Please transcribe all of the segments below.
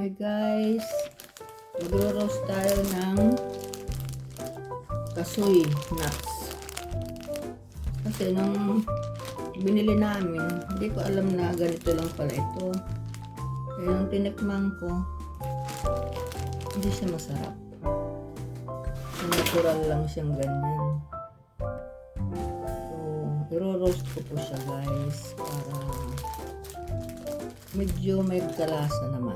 Hi guys, magro-roast tayo ng kasoy nuts. Kasi nung binili namin, hindi ko alam na ganito lang pala ito. Kaya nung tinikman ko, hindi siya masarap. Natural lang siyang ganyan. So, i-roast ko po siya guys para medyo may kalasa naman.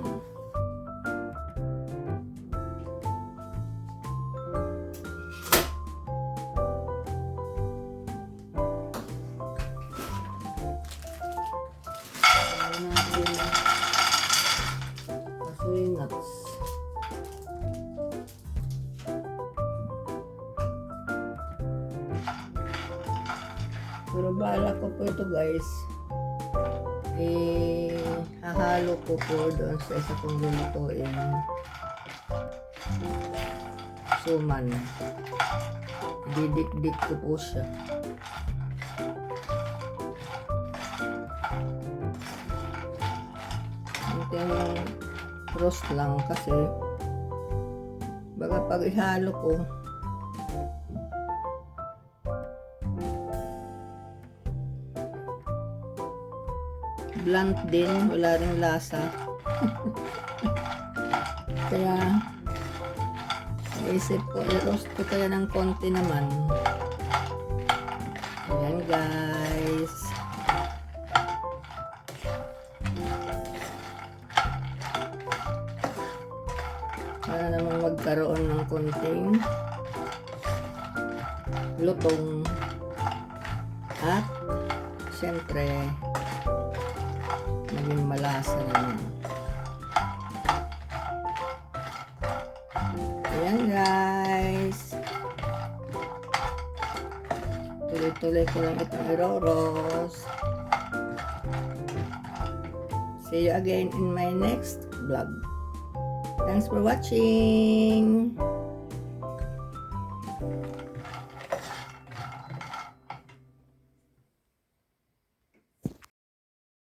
Kasoy nuts. Pero bala ko po ito guys, hahalo ko po doon sa isa kong lulutuin suman. Didikdik ko po siya. Yung roast lang kasi baga pag ihalo ko blunt din, wala ring lasa. Kaya naisip ko i-roast ko kaya ng konti naman. Ayan guys, para naman magkaroon ng konting lutong at syempre maging malasa naman. Ayan guys, tuloy-tuloy ko lang itong i-roast. See you again in my next vlog. Thanks for watching.